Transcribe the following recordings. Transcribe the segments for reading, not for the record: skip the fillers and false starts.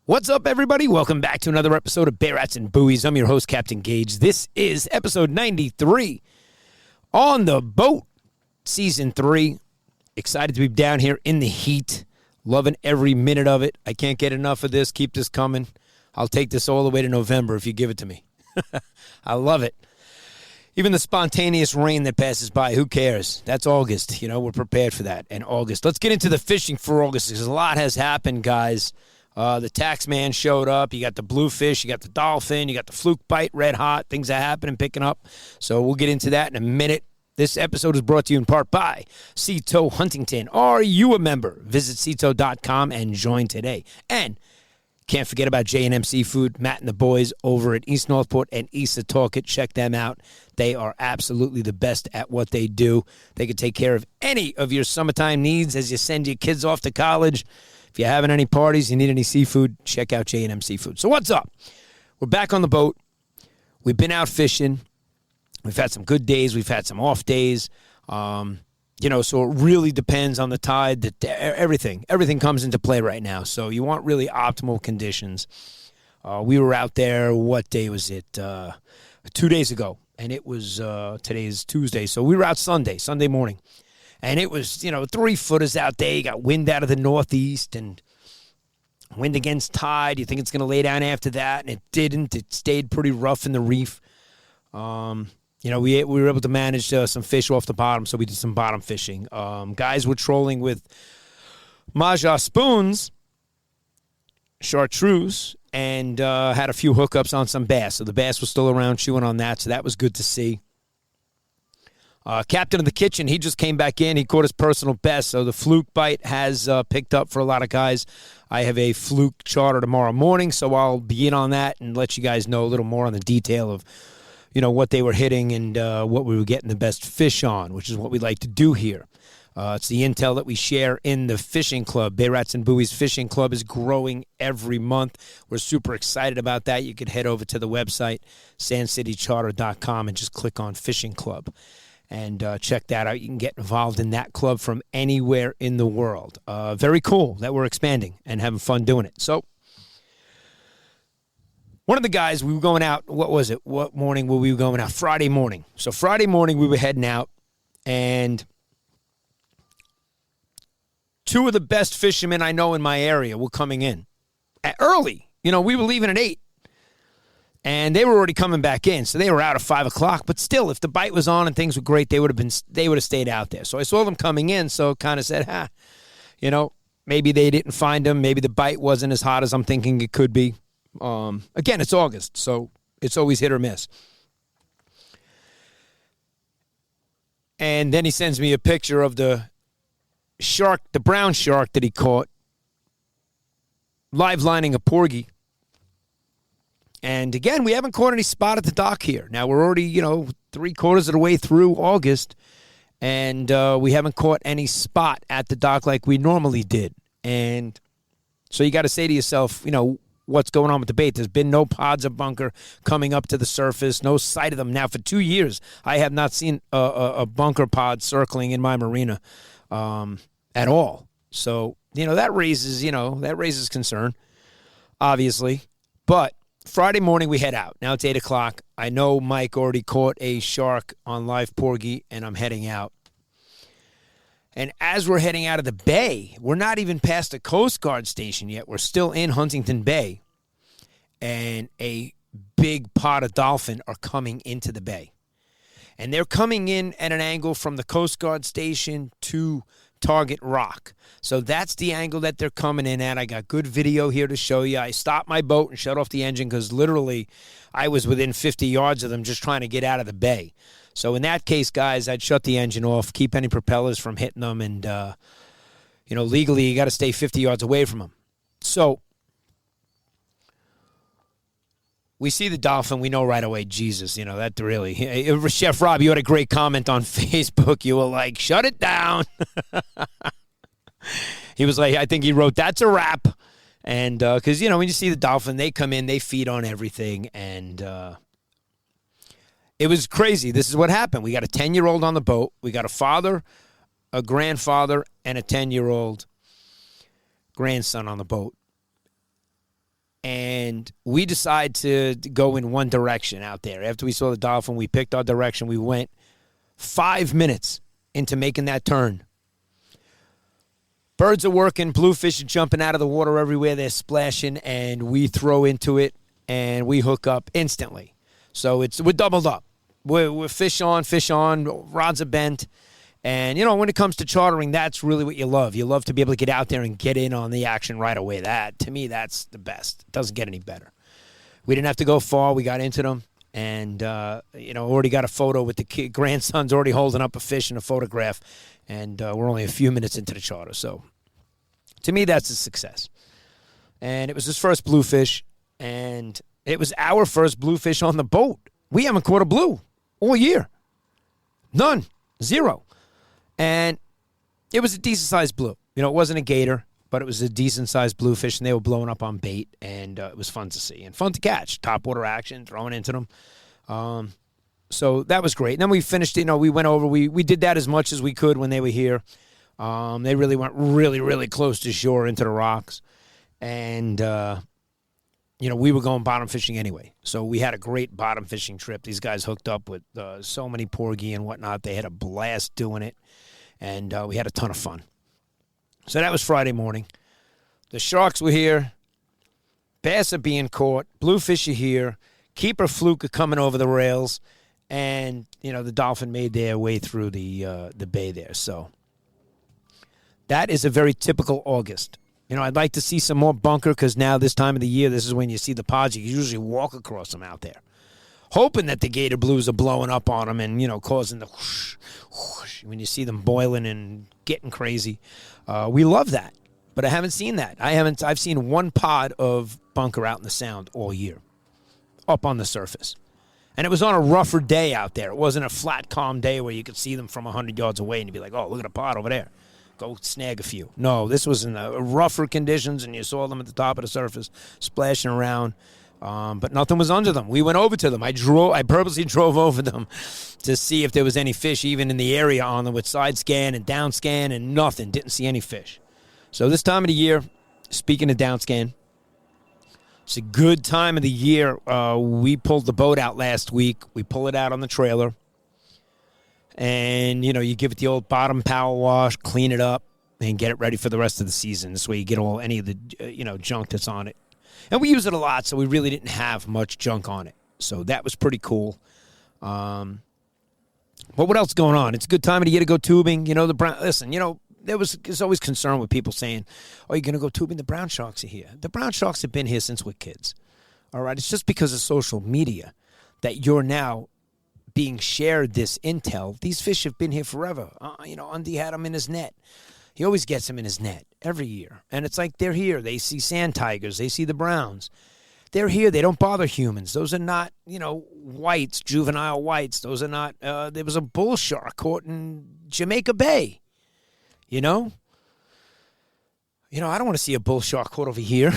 What's up, everybody? Welcome back to another episode of Bay Rats Buoys. I'm your host, Captain Gaige. This is episode 93 on the boat, season 3. Excited to be down here in the heat. Loving every minute of it. I can't get enough of this. Keep this coming. I'll take this all the way to November if you give it to me. I love it. Even the spontaneous rain that passes by, who cares? That's August. You know, we're prepared for that. And August. Let's get into the fishing for August because a lot has happened, guys. The tax man showed up. You got the bluefish. You got the dolphin. You got the fluke bite, red hot. Things are happening, picking up. So we'll get into that in a minute. This episode is brought to you in part by Seatow Huntington. Are you a member? Visit seatow.com and join today. And can't forget about J&M Seafood, Matt and the boys over at East Northport and East Setauket. Check them out. They are absolutely the best at what they do. They can take care of any of your summertime needs as you send your kids off to college. If you're having any parties, you need any seafood, check out J&M Seafood. So what's up? We're back on the boat. We've been out fishing. We've had some good days. We've had some off days. So it really depends on the tide. That everything comes into play right now. So you want really optimal conditions. We were out there, what day was it? 2 days ago. And it was, today's Tuesday. So we were out Sunday morning. And it was, 3-footers out there. You got wind out of the northeast and wind against tide. You think it's going to lay down after that, and it didn't. It stayed pretty rough in the reef. We were able to manage some fish off the bottom, so we did some bottom fishing. Guys were trolling with Mahjong spoons, chartreuse, and had a few hookups on some bass. So the bass was still around chewing on that, so that was good to see. Captain of the kitchen, he just came back in. He caught his personal best, so the fluke bite has picked up for a lot of guys. I have a fluke charter tomorrow morning, so I'll be in on that and let you guys know a little more on the detail of, what they were hitting and what we were getting the best fish on, which is what we like to do here. It's the intel that we share in the fishing club. Bay Rats and Buoys Fishing Club is growing every month. We're super excited about that. You could head over to the website, sandcitycharter.com, and just click on Fishing Club. And check that out. You can get involved in that club from anywhere in the world. Very cool that we're expanding and having fun doing it. So, one of the guys, we were going out, what was it? What morning were we going out? Friday morning. So, Friday morning, we were heading out, and two of the best fishermen I know in my area were coming in early. We were leaving at 8. And they were already coming back in, so they were out at 5 o'clock. But still, if the bite was on and things were great, they would have stayed out there. So I saw them coming in, so kind of said, maybe they didn't find them. Maybe the bite wasn't as hot as I'm thinking it could be. Again, it's August, so it's always hit or miss. And then he sends me a picture of the shark, the brown shark that he caught, live lining a porgy. And again, we haven't caught any spot at the dock here. Now, we're already, 3/4 of the way through August, and we haven't caught any spot at the dock like we normally did. And so you got to say to yourself, what's going on with the bait? There's been no pods or bunker coming up to the surface, no sight of them. Now, for 2 years, I have not seen a bunker pod circling in my marina at all. So, that raises concern, obviously. But Friday morning, we head out. Now it's 8 o'clock. I know Mike already caught a shark on live porgy, and I'm heading out. And as we're heading out of the bay, we're not even past the Coast Guard station yet. We're still in Huntington Bay. And a big pod of dolphin are coming into the bay. And they're coming in at an angle from the Coast Guard station to Target Rock. So that's the angle that they're coming in at. I got good video here to show you. I stopped my boat and shut off the engine because literally I was within 50 yards of them just trying to get out of the bay. So in that case, guys, I'd shut the engine off, keep any propellers from hitting them, and, legally you got to stay 50 yards away from them. So we see the dolphin. We know right away, Jesus, that really. Chef Rob, you had a great comment on Facebook. You were like, shut it down. He was like, I think he wrote, that's a wrap. And because, when you see the dolphin, they come in, they feed on everything. And it was crazy. This is what happened. We got a 10-year-old on the boat. We got a father, a grandfather, and a 10-year-old grandson on the boat. And we decided to go in one direction out there. After we saw the dolphin, we picked our direction. We went 5 minutes into making that turn. Birds are working, bluefish are jumping out of the water everywhere. They're splashing, and we throw into it, and we hook up instantly. So we're doubled up. We're fish on, rods are bent. And, when it comes to chartering, that's really what you love. You love to be able to get out there and get in on the action right away. That, to me, that's the best. It doesn't get any better. We didn't have to go far. We got into them. And, already got a photo with the grandson's already holding up a fish in a photograph. And we're only a few minutes into the charter. So, to me, that's a success. And it was his first bluefish. And it was our first bluefish on the boat. We haven't caught a blue all year. None. Zero. And it was a decent-sized blue. It wasn't a gator, but it was a decent-sized bluefish, and they were blowing up on bait, and it was fun to see and fun to catch. Topwater action, throwing into them. So that was great. And then we finished, we went over. We did that as much as we could when they were here. They really went really, really close to shore into the rocks. And, we were going bottom fishing anyway. So we had a great bottom fishing trip. These guys hooked up with so many porgy and whatnot. They had a blast doing it. And we had a ton of fun. So that was Friday morning. The sharks were here. Bass are being caught. Bluefish are here. Keeper fluke are coming over the rails. And, the dolphin made their way through the bay there. So that is a very typical August. I'd like to see some more bunker because now this time of the year, this is when you see the pods. You usually walk across them out there. Hoping that the gator blues are blowing up on them and, causing the whoosh, whoosh, when you see them boiling and getting crazy. We love that, but I haven't seen that. I've seen one pod of bunker out in the sound all year, up on the surface. And it was on a rougher day out there. It wasn't a flat, calm day where you could see them from 100 yards away and you'd be like, oh, look at a pod over there. Go snag a few. No, this was in the rougher conditions, and you saw them at the top of the surface splashing around. But nothing was under them. We went over to them. I purposely drove over them to see if there was any fish even in the area on them with side scan and down scan and nothing. Didn't see any fish. So this time of the year, speaking of down scan, it's a good time of the year. We pulled the boat out last week. We pull it out on the trailer. And, you give it the old bottom power wash, clean it up, and get it ready for the rest of the season. This way you get any of the, junk that's on it. And we use it a lot, so we really didn't have much junk on it. So that was pretty cool. But what else is going on? It's a good time of the year to go tubing. There's always concern with people saying, oh, you're going to go tubing? The brown sharks are here. The brown sharks have been here since we're kids. All right? It's just because of social media that you're now being shared this intel. These fish have been here forever. Undy had them in his net. He always gets them in his net every year. And it's like they're here. They see sand tigers. They see the browns. They're here. They don't bother humans. Those are not, whites, juvenile whites. Those are not, there was a bull shark caught in Jamaica Bay, I don't want to see a bull shark caught over here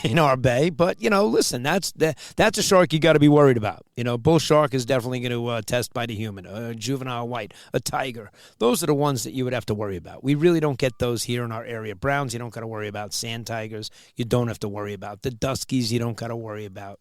in our bay. But, listen, that's a shark you got to be worried about. Bull shark is definitely going to test by the human. A juvenile white, a tiger. Those are the ones that you would have to worry about. We really don't get those here in our area. Browns, you don't got to worry about. Sand tigers, you don't have to worry about. The duskies, you don't got to worry about.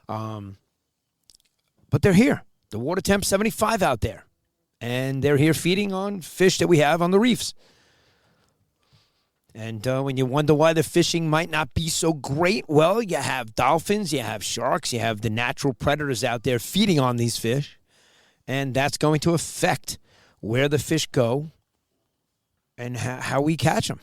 But they're here. The water temp 75 out there. And they're here feeding on fish that we have on the reefs. And when you wonder why the fishing might not be so great, well, you have dolphins, you have sharks, you have the natural predators out there feeding on these fish. And that's going to affect where the fish go and how we catch them,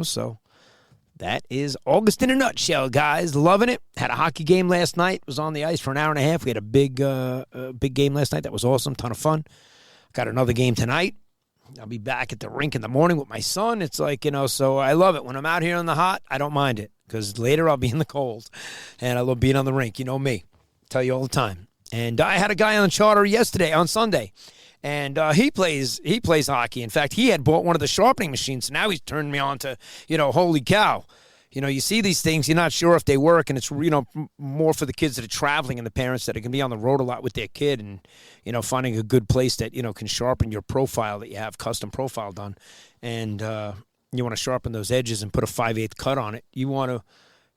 So that is August in a nutshell, guys. Loving it. Had a hockey game last night. Was on the ice for an hour and a half. We had a big game last night. That was awesome. Ton of fun. Got another game tonight. I'll be back at the rink in the morning with my son. It's like, so I love it. When I'm out here in the hot, I don't mind it because later I'll be in the cold. And I love being on the rink. You know me. Tell you all the time. And I had a guy on charter yesterday, on Sunday. And he plays hockey. In fact, he had bought one of the sharpening machines. So now he's turned me on to, holy cow. You see these things, you're not sure if they work, and it's, more for the kids that are traveling and the parents that can be on the road a lot with their kid and, finding a good place that, can sharpen your profile that you have, custom profile done. And you want to sharpen those edges and put a 5/8 cut on it. You want to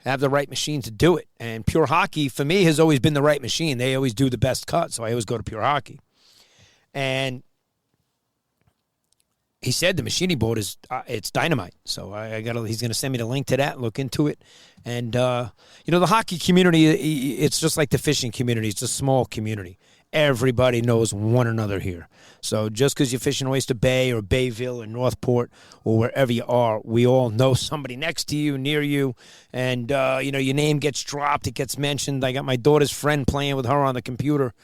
have the right machine to do it. And Pure Hockey, for me, has always been the right machine. They always do the best cut, so I always go to Pure Hockey. And he said the machining board is it's dynamite. So he's going to send me the link to that, look into it. And, the hockey community, it's just like the fishing community. It's a small community. Everybody knows one another here. So just because you're fishing Oyster Bay or Bayville or Northport or wherever you are, we all know somebody next to you, near you. And, your name gets dropped. It gets mentioned. I got my daughter's friend playing with her on the computer.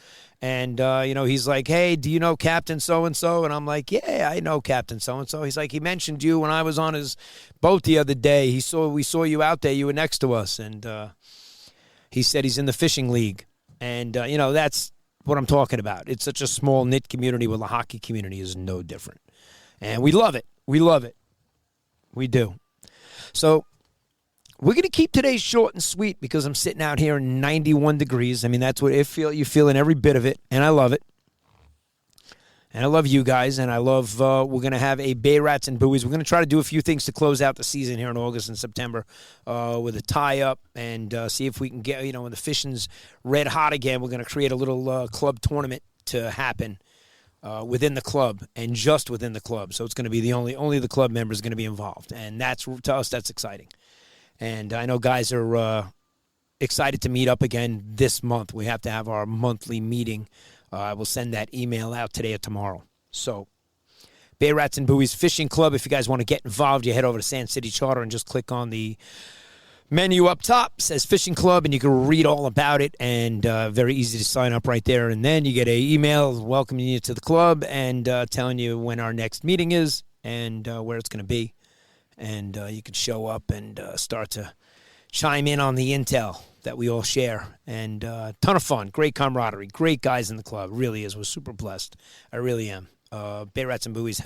And, he's like, hey, do you know Captain so-and-so? And I'm like, yeah, I know Captain so-and-so. He's like, he mentioned you when I was on his boat the other day. We saw you out there. You were next to us. And he said he's in the fishing league. And, that's what I'm talking about. It's such a small knit community where the hockey community is no different. And we love it. We love it. We do. So we're going to keep today's short and sweet because I'm sitting out here in 91 degrees. I mean, that's what you feel in every bit of it, and I love it. And I love you guys, and I love we're going to have a Bay Rats and Buoys. We're going to try to do a few things to close out the season here in August and September with a tie-up and see if we can get, when the fishing's red hot again, we're going to create a little club tournament to happen within the club and just within the club. So it's going to be only the club members going to be involved, and to us, that's exciting. And I know guys are excited to meet up again this month. We have to have our monthly meeting. I will send that email out today or tomorrow. So, Bay Rats and Buoys Fishing Club. If you guys want to get involved, you head over to Sand City Charter and just click on the menu up top. It says Fishing Club, and you can read all about it. And very easy to sign up right there. And then you get an email welcoming you to the club and telling you when our next meeting is and where it's going to be. And you can show up and start to chime in on the intel that we all share. And ton of fun, great camaraderie, great guys in the club. Really is. We're super blessed. I really am. Bay Rats and Buoys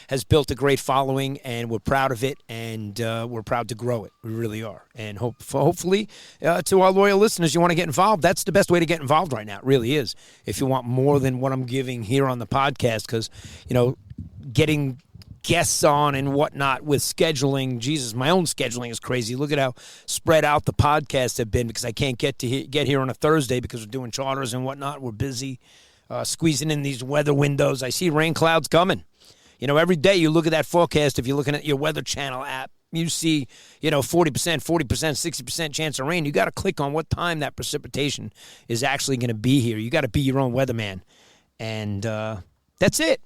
has built a great following, and we're proud of it, and we're proud to grow it. We really are. And hopefully, to our loyal listeners, you want to get involved. That's the best way to get involved right now. It really is. If you want more than what I'm giving here on the podcast, because, getting guests on and whatnot with scheduling. Jesus, my own scheduling is crazy. Look at how spread out the podcasts have been because I can't get here on a Thursday because we're doing charters and whatnot. We're busy squeezing in these weather windows. I see rain clouds coming. Every day you look at that forecast, if you're looking at your Weather Channel app, you see, 40%, 60% chance of rain. You got to click on what time that precipitation is actually going to be here. You got to be your own weatherman. And that's it.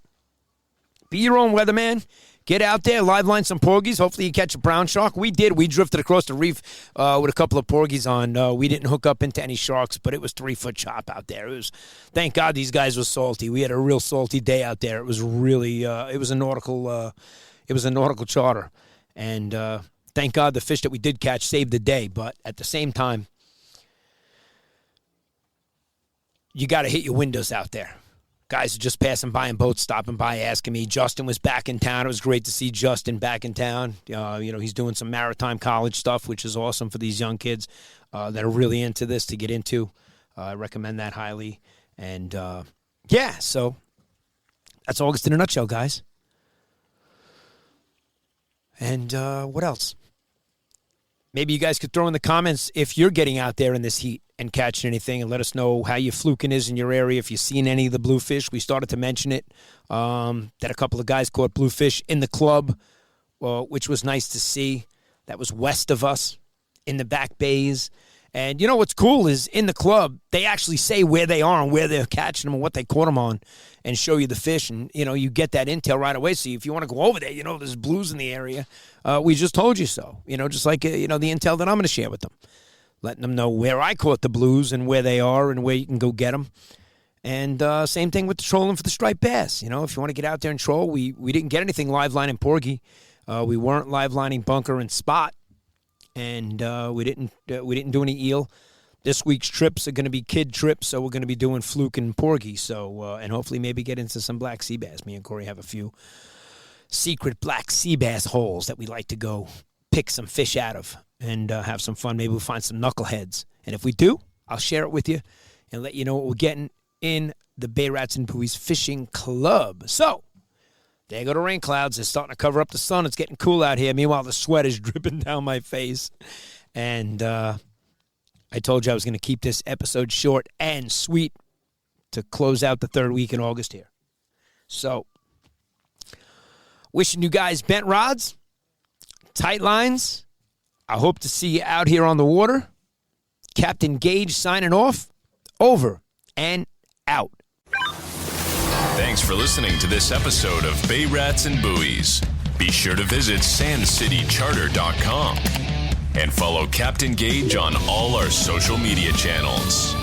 Be your own weatherman. Get out there, live line some porgies. Hopefully you catch a brown shark. We did. We drifted across the reef with a couple of porgies on. We didn't hook up into any sharks, but it was 3-foot chop out there. It was. Thank God these guys were salty. We had a real salty day out there. It was really. It was a nautical. It was a nautical charter, and thank God the fish that we did catch saved the day. But at the same time, you got to hit your windows out there. Guys are just passing by in boats, stopping by, asking me. Justin was back in town. It was great to see Justin back in town. He's doing some maritime college stuff, which is awesome for these young kids that are really into this to get into. I recommend that highly. And, so that's August in a nutshell, guys. And what else? Maybe you guys could throw in the comments if you're getting out there in this heat and catching anything, and let us know how your fluking is in your area. If you've seen any of the bluefish, we started to mention it, that a couple of guys caught bluefish in the club, which was nice to see. That was west of us in the back bays. And what's cool is in the club, they actually say where they are and where they're catching them and what they caught them on and show you the fish. And, you get that intel right away. So if you want to go over there, there's blues in the area. We just told you so, just like, the intel that I'm going to share with them. Letting them know where I caught the blues and where they are and where you can go get them. And same thing with the trolling for the striped bass. If you want to get out there and troll, we didn't get anything live lining porgy. We weren't live lining bunker and spot. And we didn't do any eel. This week's trips are going to be kid trips, so we're going to be doing fluke and porgy. So and hopefully maybe get into some black sea bass. Me and Corey have a few secret black sea bass holes that we like to go pick some fish out of and have some fun. Maybe we'll find some knuckleheads. And if we do, I'll share it with you and let you know what we're getting in the Bay Rats and Buoys Fishing Club. So there go the rain clouds. They're starting to cover up the sun. It's getting cool out here. Meanwhile, the sweat is dripping down my face. And I told you I was going to keep this episode short and sweet to close out the third week in August here. So, wishing you guys bent rods, tight lines. I hope to see you out here on the water. Captain Gaige signing off. Over and out. Thanks for listening to this episode of Bay Rats and Buoys. Be sure to visit sandcitycharter.com and follow Captain Gaige on all our social media channels.